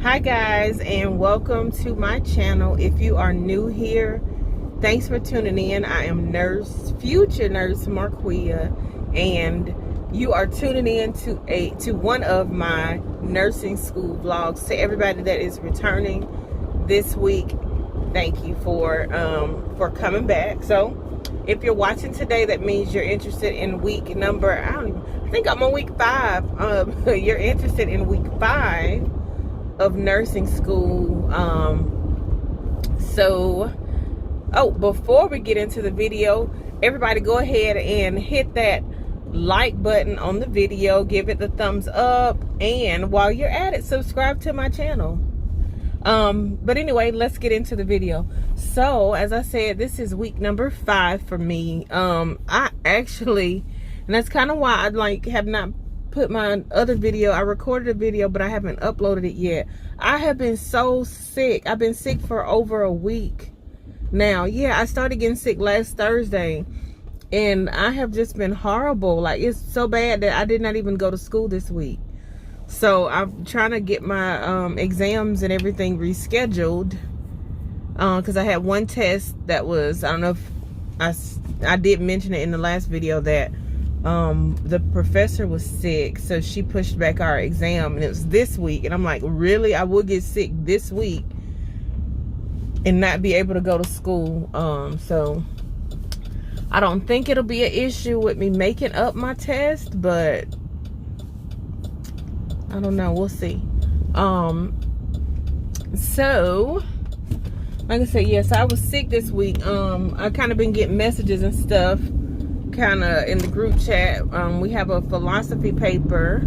Hi guys, and welcome to my channel. If you are new here, thanks for tuning in. I am future nurse Marquia, and you are tuning in to one of my nursing school vlogs. To everybody that is returning this week, thank you for coming back. So if you're watching today, that means you're interested in week number, I think I'm on week 5. You're interested in week 5 of nursing school. Before we get into the video, everybody go ahead and hit that like button on the video, give it the thumbs up, and while you're at it, subscribe to my channel. But anyway, let's get into the video. So as I said, this is week number 5 for me. I actually, and that's kind of why I have not put my other video. I recorded a video, but I haven't uploaded it yet. I have been so sick. I've been sick for over a week now. Yeah, I started getting sick last Thursday, and I have just been horrible. Like, it's so bad that I did not even go to school this week. So I'm trying to get my exams and everything rescheduled, because I had one test that was, I don't know if I did mention it in the last video, that the professor was sick, so she pushed back our exam, and it was this week. And I'm like, really? I will get sick this week and not be able to go to school? So I don't think it'll be an issue with me making up my test, but I don't know, we'll see. So like I said, yes, I was sick this week. I kind of been getting messages and stuff kind of in the group chat. We have a philosophy paper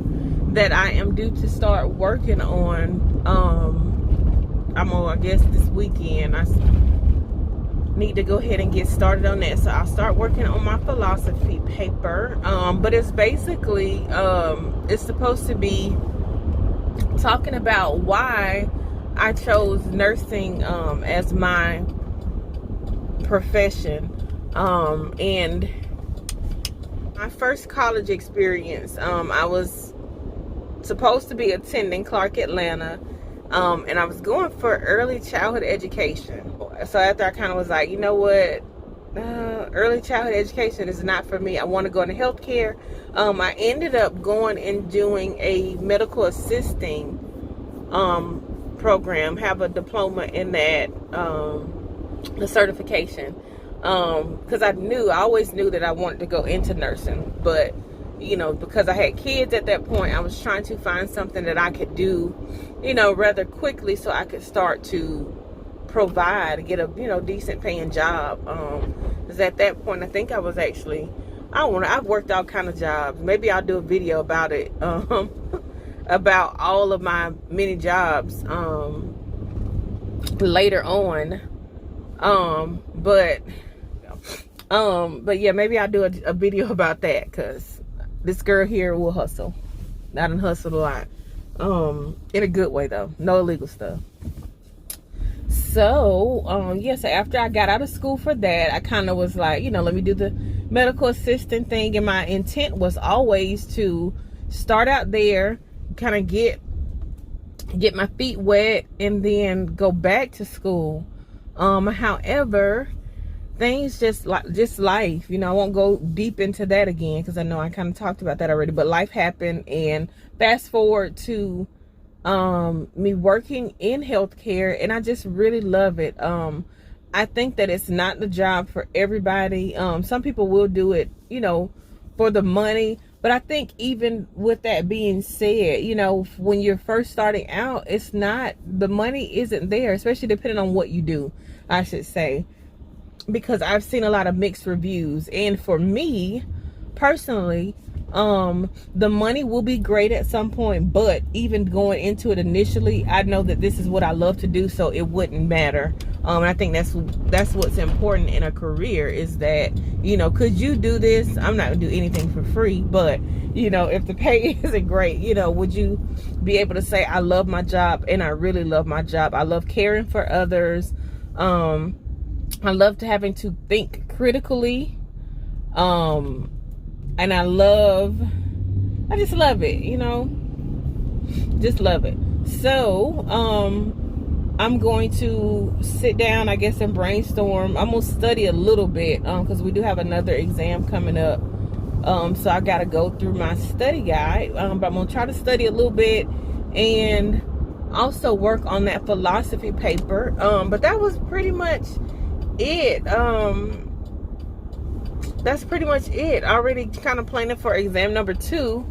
that I am due to start working on. I guess this weekend I need to go ahead and get started on that, so I'll start working on my philosophy paper. But it's basically it's supposed to be talking about why I chose nursing as my profession. And my first college experience, I was supposed to be attending Clark Atlanta, and I was going for early childhood education. So after I kind of was like, you know what, early childhood education is not for me. I want to go into healthcare. I ended up going and doing a medical assisting program, have a diploma in that, the certification. Because I always knew that I wanted to go into nursing, but because I had kids at that point, I was trying to find something that I could do, rather quickly, so I could start to provide, get a decent paying job. Because at that point, I think I was actually, I've worked all kind of jobs. Maybe I'll do a video about it, about all of my many jobs later on. But yeah, maybe I'll do a video about that, because this girl here will hustle. I done hustled a lot, in a good way though, no illegal stuff. So yeah, so after I got out of school for that, I kind of was like, let me do the medical assistant thing, and my intent was always to start out there, kind of get my feet wet, and then go back to school. However, things just life, I won't go deep into that again, because I know I kind of talked about that already, but life happened. And fast forward to me working in healthcare, and I just really love it. I think that it's not the job for everybody. Some people will do it, for the money. But I think even with that being said, when you're first starting out, it's not, the money isn't there, especially depending on what you do, I should say, because I've seen a lot of mixed reviews. And for me personally, the money will be great at some point, but even going into it initially, I know that this is what I love to do, so it wouldn't matter. And I think that's what's important in a career, is that, could you do this? I'm not gonna do anything for free, but if the pay isn't great, would you be able to say, I love my job, and I really love my job. I love caring for others. I love having to think critically. And I just love it, just love it. So I'm going to sit down, I guess, and brainstorm. I'm gonna study a little bit because we do have another exam coming up. So I gotta go through my study guide, but I'm gonna try to study a little bit and also work on that philosophy paper. But that was pretty much it. That's pretty much it. Already kind of planning for exam number 2.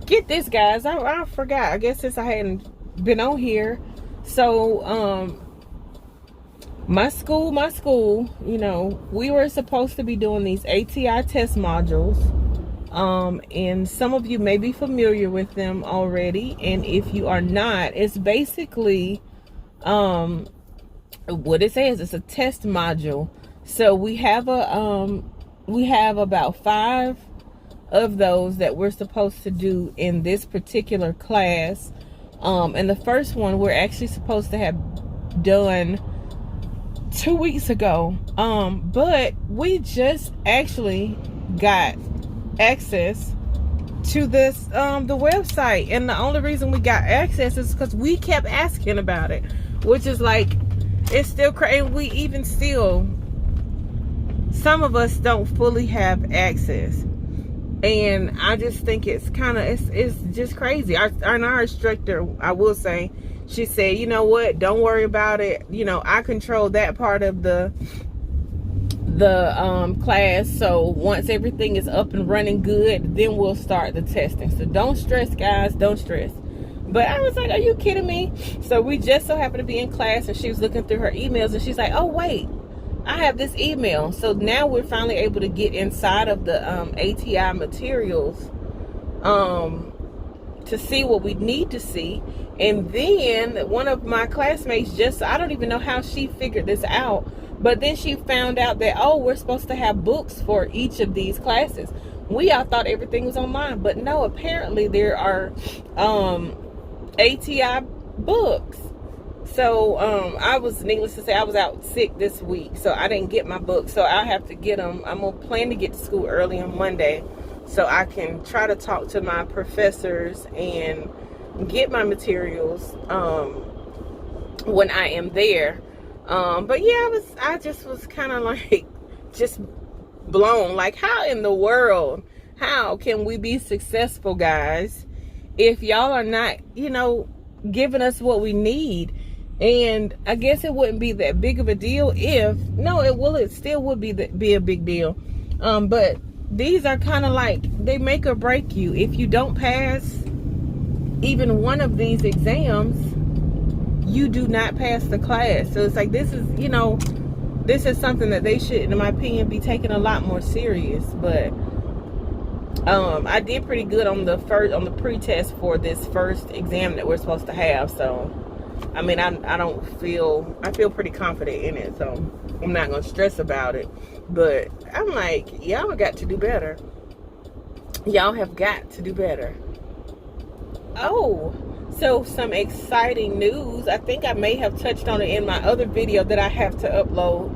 Get this, guys, I forgot, I guess, since I hadn't been on here. So my school, you know, we were supposed to be doing these ATI test modules, and some of you may be familiar with them already, and if you are not, it's basically what it says. It's a test module. So we have about 5 of those that we're supposed to do in this particular class. And the first one we're actually supposed to have done 2 weeks ago. But we just actually got access to this, the website. And the only reason we got access is because we kept asking about it, which is like, it's still crazy. We even still, some of us don't fully have access. And I just think it's kind of, it's just crazy. Our instructor, I will say, she said, you know what, don't worry about it. You know, I control that part of the class. So once everything is up and running good, then we'll start the testing. So don't stress, guys, don't stress. But I was like, are you kidding me? So we just so happened to be in class, and she was looking through her emails, and she's like, oh, wait, I have this email. So now we're finally able to get inside of the ATI materials to see what we need to see. And then one of my classmates I don't even know how she figured this out, but then she found out that, oh, we're supposed to have books for each of these classes. We all thought everything was online, but no, apparently there are ATI books. So needless to say, I was out sick this week, so I didn't get my books. So I have to get them. I'm gonna plan to get to school early on Monday, so I can try to talk to my professors and get my materials when I am there. But yeah, I just was kind of like just blown. Like, how in the world, how can we be successful, guys, if y'all are not, you know, giving us what we need? And I guess it wouldn't be that big of a deal if, no, it still would be a big deal. But these are kind of like, they make or break you. If you don't pass even one of these exams, you do not pass the class. So it's like, this is, you know, this is something that they should, in my opinion, be taking a lot more serious. But I did pretty good on the pre-test for this first exam that we're supposed to have. So I mean, I feel pretty confident in it, so I'm not gonna stress about it. But I'm like, y'all got to do better. Y'all have got to do better. Oh, so some exciting news. I think I may have touched on it in my other video that I have to upload.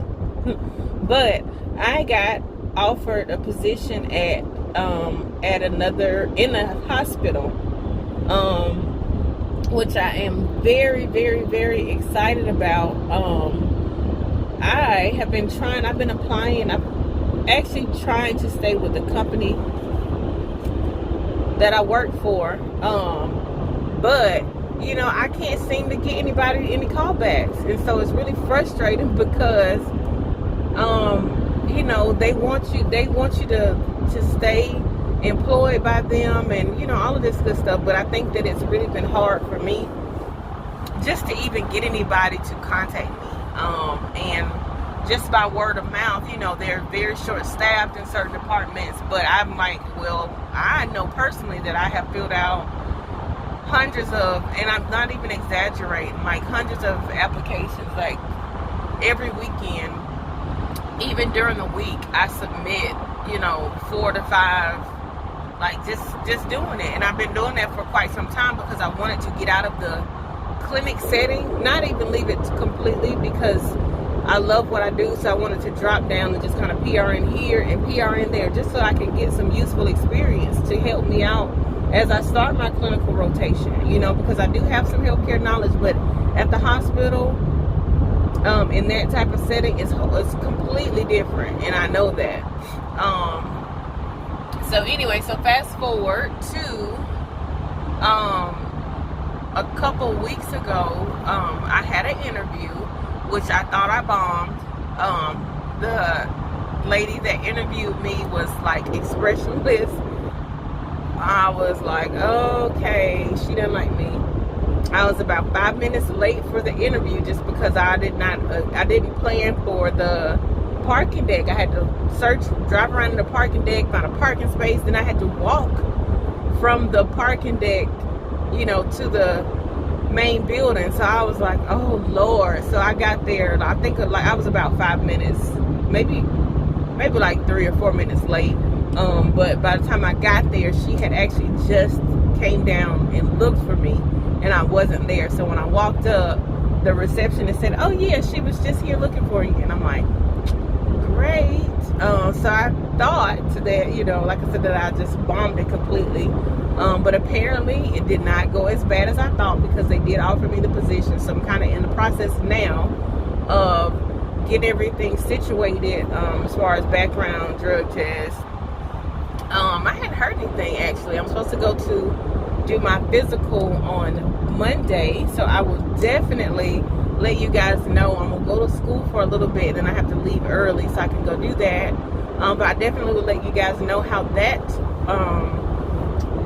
But I got offered a position at in a hospital, which I am very, very, very excited about. I've been applying. I'm actually trying to stay with the company that I work for. But, you know, I can't seem to get any callbacks. And so it's really frustrating because, you know, they want you to stay employed by them and, you know, all of this good stuff. But I think that it's really been hard for me just to even get anybody to contact me. And just by word of mouth, you know, they're very short-staffed in certain departments. But I'm like, well, I know personally that I have filled out hundreds of, and I'm not even exaggerating, like hundreds of applications, like every weekend. Even during the week, I submit, you know, 4 to 5, like just doing it. And I've been doing that for quite some time because I wanted to get out of the clinic setting, not even leave it completely, because I love what I do. So I wanted to drop down and just kind of PRN here and PRN there, just so I can get some useful experience to help me out as I start my clinical rotation, you know, because I do have some healthcare knowledge, but at the hospital, in that type of setting, it's completely different, and I know that. So anyway, so fast forward to a couple weeks ago, I had an interview, which I thought I bombed. The lady that interviewed me was like expressionless. I was like, okay, she didn't like me. I was about 5 minutes late for the interview just because I didn't plan for the parking deck. I had to drive around in the parking deck, find a parking space, then I had to walk from the parking deck, you know, to the main building. So I was like, oh Lord. So I got there, I think like I was about 5 minutes, maybe like 3 or 4 minutes late. But by the time I got there, she had actually just came down and looked for me, and I wasn't there. So when I walked up, the receptionist said, oh yeah, she was just here looking for you. And I'm like, great. So I thought that, you know, like I said, that I just bombed it completely. But apparently it did not go as bad as I thought, because they did offer me the position. So I'm kind of in the process now of getting everything situated, as far as background, drug test. I hadn't heard anything, actually. I'm supposed to go to do my physical on Monday, so I will definitely let you guys know. I'm gonna go to school for a little bit, then I have to leave early so I can go do that. But I definitely will let you guys know how that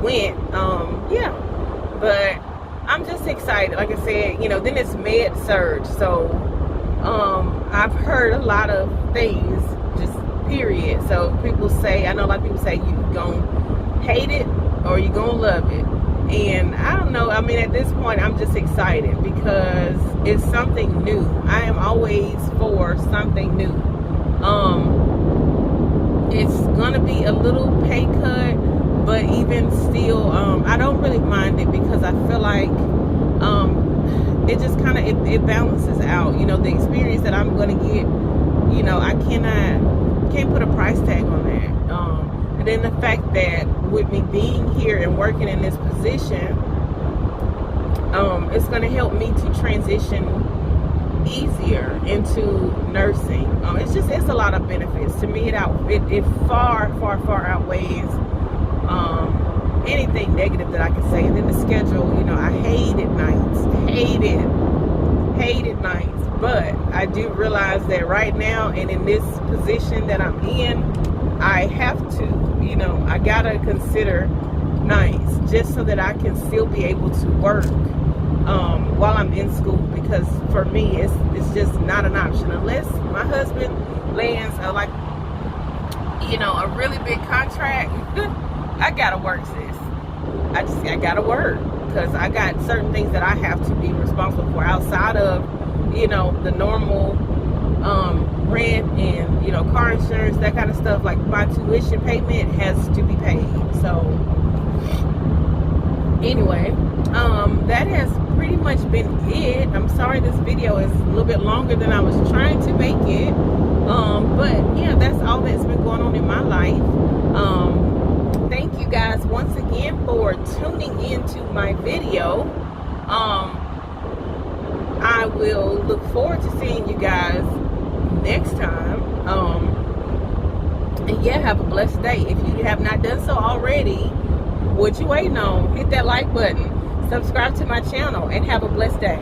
went. Yeah, but I'm just excited. Like I said, you know, then it's med surge, so I've heard a lot of things, just period. So people say, I know a lot of people say you gonna hate it or you gonna love it, and I don't know. I mean, at this point I'm just excited because it's something new. I am always for something new. It's gonna be a little pay cut, but even still, I don't really mind it, because I feel like it just kind of it balances out, you know, the experience that I'm gonna get. You know, I can't put a price tag on that. And then the fact that with me being here and working in this position, it's going to help me to transition easier into nursing. It's a lot of benefits to me. It far outweighs anything negative that I can say. And then the schedule, you know, I hated nights, but I do realize that right now, and in this position that I'm in, I have to, you know, I gotta consider nights just so that I can still be able to work while I'm in school, because for me it's just not an option unless my husband lands a really big contract. I gotta work, sis. I gotta work, because I got certain things that I have to be responsible for outside of, you know, the normal rent and, you know, car insurance, that kind of stuff. Like my tuition payment has to be paid. So anyway, that has pretty much been it. I'm sorry this video is a little bit longer than I was trying to make it, but yeah, that's all that's been going on in my life. Thank you guys once again for tuning into my video. I will look forward to seeing you guys next time. And yeah, have a blessed day. If you have not done so already, what you waiting on? Hit that like button, subscribe to my channel, and have a blessed day.